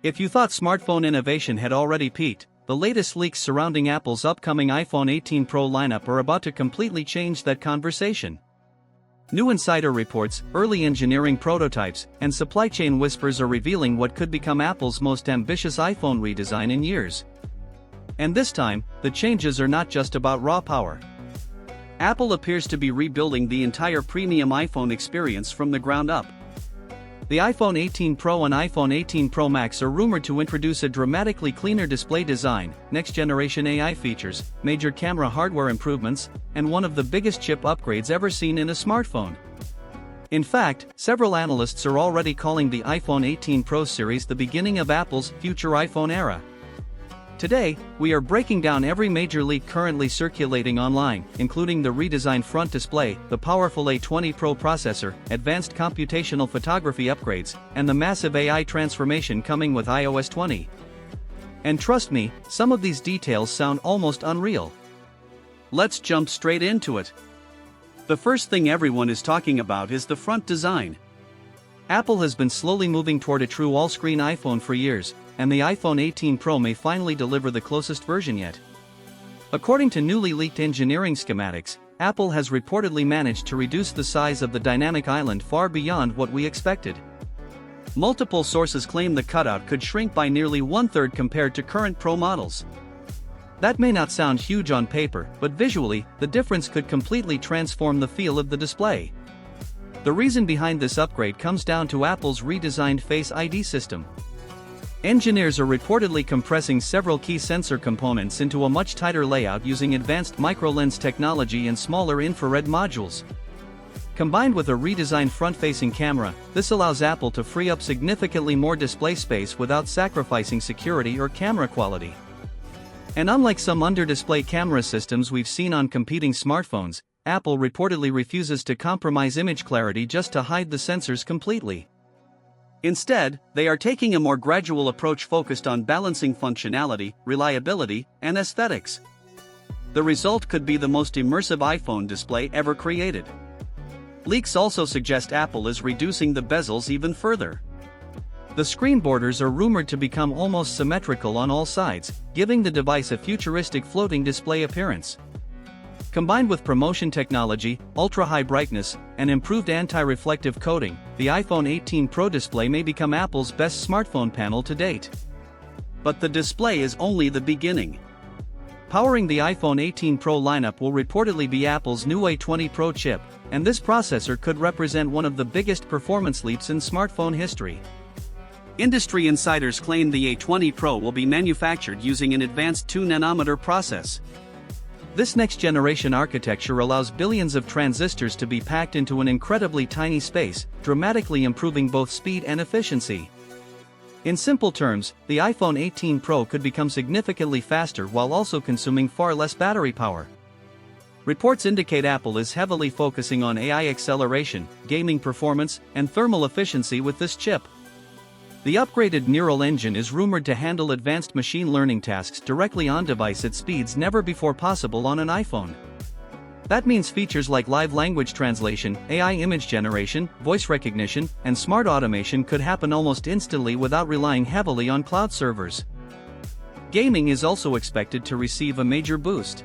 If you thought smartphone innovation had already peaked, the latest leaks surrounding Apple's upcoming iPhone 18 Pro lineup are about to completely change that conversation. New insider reports, early engineering prototypes, and supply chain whispers are revealing what could become Apple's most ambitious iPhone redesign in years. And this time, the changes are not just about raw power. Apple appears to be rebuilding the entire premium iPhone experience from the ground up. The iPhone 18 Pro and iPhone 18 Pro Max are rumored to introduce a dramatically cleaner display design, next-generation AI features, major camera hardware improvements, and one of the biggest chip upgrades ever seen in a smartphone. In fact, several analysts are already calling the iPhone 18 Pro series the beginning of Apple's future iPhone era. Today, we are breaking down every major leak currently circulating online, including the redesigned front display, the powerful A20 Pro processor, advanced computational photography upgrades, and the massive AI transformation coming with iOS 20. And trust me, some of these details sound almost unreal. Let's jump straight into it. The first thing everyone is talking about is the front design. Apple has been slowly moving toward a true all-screen iPhone for years, and the iPhone 18 Pro may finally deliver the closest version yet. According to newly leaked engineering schematics, Apple has reportedly managed to reduce the size of the dynamic island far beyond what we expected. Multiple sources claim the cutout could shrink by nearly one-third compared to current Pro models. That may not sound huge on paper, but visually, the difference could completely transform the feel of the display. The reason behind this upgrade comes down to Apple's redesigned Face ID system. Engineers are reportedly compressing several key sensor components into a much tighter layout using advanced micro-lens technology and smaller infrared modules. Combined with a redesigned front-facing camera, this allows Apple to free up significantly more display space without sacrificing security or camera quality. And unlike some under-display camera systems we've seen on competing smartphones, Apple reportedly refuses to compromise image clarity just to hide the sensors completely. Instead, they are taking a more gradual approach focused on balancing functionality, reliability, and aesthetics. The result could be the most immersive iPhone display ever created. Leaks also suggest Apple is reducing the bezels even further. The screen borders are rumored to become almost symmetrical on all sides, giving the device a futuristic floating display appearance. Combined with promotion technology, ultra-high brightness, and improved anti-reflective coating, the iPhone 18 Pro display may become Apple's best smartphone panel to date. But the display is only the beginning. Powering the iPhone 18 Pro lineup will reportedly be Apple's new A20 Pro chip, and this processor could represent one of the biggest performance leaps in smartphone history. Industry insiders claim the A20 Pro will be manufactured using an advanced 2nm process. This next-generation architecture allows billions of transistors to be packed into an incredibly tiny space, dramatically improving both speed and efficiency. In simple terms, the iPhone 18 Pro could become significantly faster while also consuming far less battery power. Reports indicate Apple is heavily focusing on AI acceleration, gaming performance, and thermal efficiency with this chip. The upgraded neural engine is rumored to handle advanced machine learning tasks directly on-device at speeds never before possible on an iPhone. That means features like live language translation, AI image generation, voice recognition, and smart automation could happen almost instantly without relying heavily on cloud servers. Gaming is also expected to receive a major boost.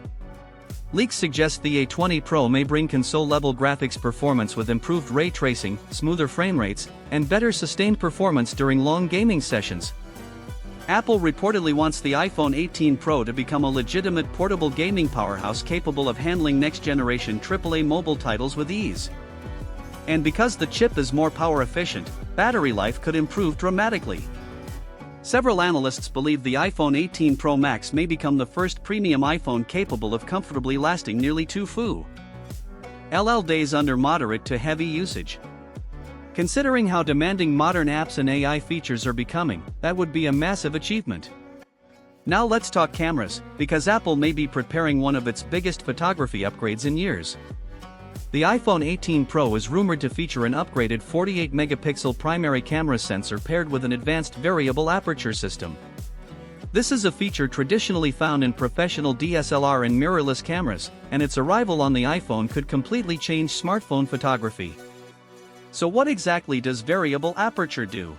Leaks suggest the A20 Pro may bring console-level graphics performance with improved ray tracing, smoother frame rates, and better sustained performance during long gaming sessions. Apple reportedly wants the iPhone 18 Pro to become a legitimate portable gaming powerhouse capable of handling next-generation AAA mobile titles with ease. And because the chip is more power-efficient, battery life could improve dramatically. Several analysts believe the iPhone 18 Pro Max may become the first premium iPhone capable of comfortably lasting nearly 2 full days under moderate to heavy usage. Considering how demanding modern apps and AI features are becoming, that would be a massive achievement. Now let's talk cameras, because Apple may be preparing one of its biggest photography upgrades in years. The iPhone 18 Pro is rumored to feature an upgraded 48-megapixel primary camera sensor paired with an advanced variable aperture system. This is a feature traditionally found in professional DSLR and mirrorless cameras, and its arrival on the iPhone could completely change smartphone photography. So what exactly does variable aperture do?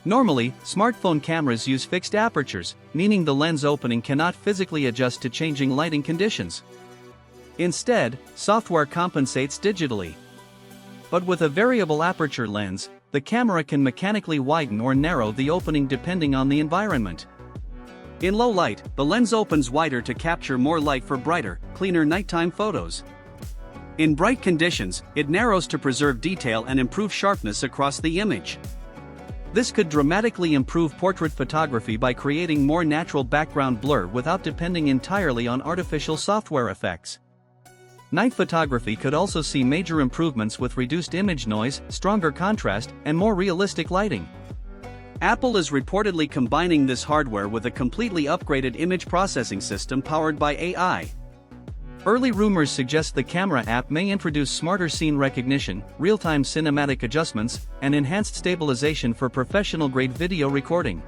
Normally, smartphone cameras use fixed apertures, meaning the lens opening cannot physically adjust to changing lighting conditions. Instead, software compensates digitally. But with a variable aperture lens, the camera can mechanically widen or narrow the opening depending on the environment. In low light, the lens opens wider to capture more light for brighter, cleaner nighttime photos. In bright conditions, it narrows to preserve detail and improve sharpness across the image. This could dramatically improve portrait photography by creating more natural background blur without depending entirely on artificial software effects. Night photography could also see major improvements with reduced image noise, stronger contrast, and more realistic lighting. Apple is reportedly combining this hardware with a completely upgraded image processing system powered by AI. Early rumors suggest the camera app may introduce smarter scene recognition, real-time cinematic adjustments, and enhanced stabilization for professional-grade video recording.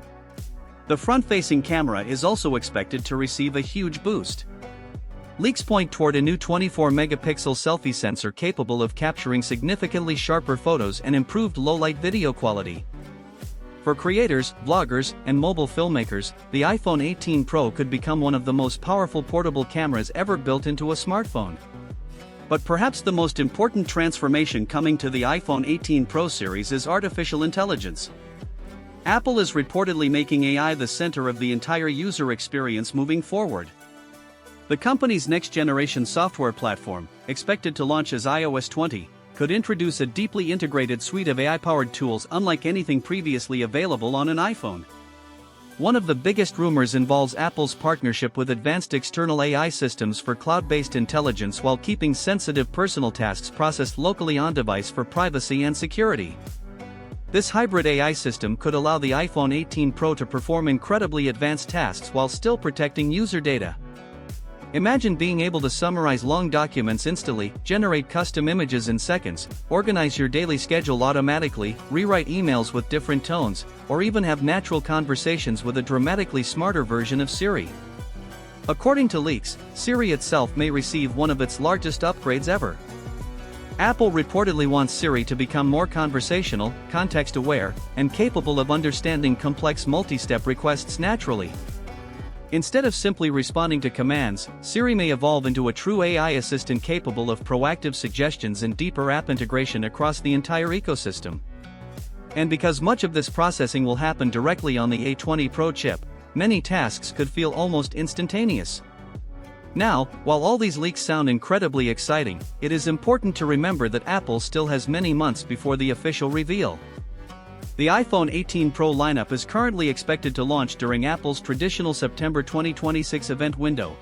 The front-facing camera is also expected to receive a huge boost. Leaks point toward a new 24-megapixel selfie sensor capable of capturing significantly sharper photos and improved low-light video quality. For creators, vloggers, and mobile filmmakers, the iPhone 18 Pro could become one of the most powerful portable cameras ever built into a smartphone. But perhaps the most important transformation coming to the iPhone 18 Pro series is artificial intelligence. Apple is reportedly making AI the center of the entire user experience moving forward. The company's next-generation software platform, expected to launch as iOS 20, could introduce a deeply integrated suite of AI-powered tools unlike anything previously available on an iPhone. One of the biggest rumors involves Apple's partnership with advanced external AI systems for cloud-based intelligence while keeping sensitive personal tasks processed locally on-device for privacy and security. This hybrid AI system could allow the iPhone 18 Pro to perform incredibly advanced tasks while still protecting user data. Imagine being able to summarize long documents instantly, generate custom images in seconds, organize your daily schedule automatically, rewrite emails with different tones, or even have natural conversations with a dramatically smarter version of Siri. According to leaks, Siri itself may receive one of its largest upgrades ever. Apple reportedly wants Siri to become more conversational, context-aware, and capable of understanding complex multi-step requests naturally. Instead of simply responding to commands, Siri may evolve into a true AI assistant capable of proactive suggestions and deeper app integration across the entire ecosystem. And because much of this processing will happen directly on the A20 Pro chip, many tasks could feel almost instantaneous. Now, while all these leaks sound incredibly exciting, it is important to remember that Apple still has many months before the official reveal. The iPhone 18 Pro lineup is currently expected to launch during Apple's traditional September 2026 event window.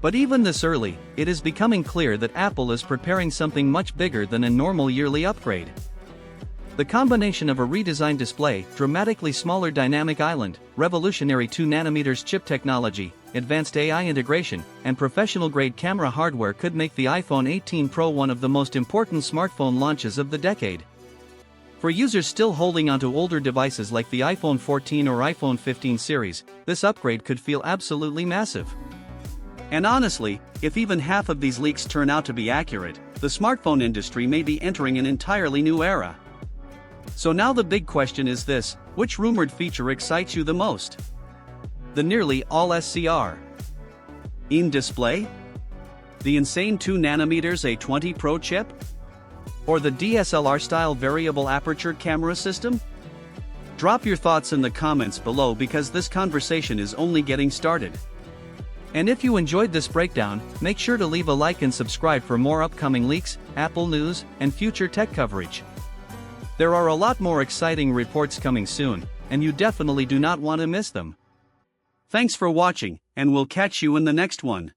But even this early, it is becoming clear that Apple is preparing something much bigger than a normal yearly upgrade. The combination of a redesigned display, dramatically smaller dynamic island, revolutionary 2nm chip technology, advanced AI integration, and professional-grade camera hardware could make the iPhone 18 Pro one of the most important smartphone launches of the decade. For users still holding onto older devices like the iPhone 14 or iPhone 15 series, this upgrade could feel absolutely massive. And honestly, if even half of these leaks turn out to be accurate, the smartphone industry may be entering an entirely new era. So now the big question is this: which rumored feature excites you the most? The nearly all-SCR in-display? The insane 2nm A20 Pro chip? Or the DSLR-style variable aperture camera system? Drop your thoughts in the comments below because this conversation is only getting started. And if you enjoyed this breakdown, make sure to leave a like and subscribe for more upcoming leaks, Apple news, and future tech coverage. There are a lot more exciting reports coming soon, and you definitely do not want to miss them. Thanks for watching, and we'll catch you in the next one.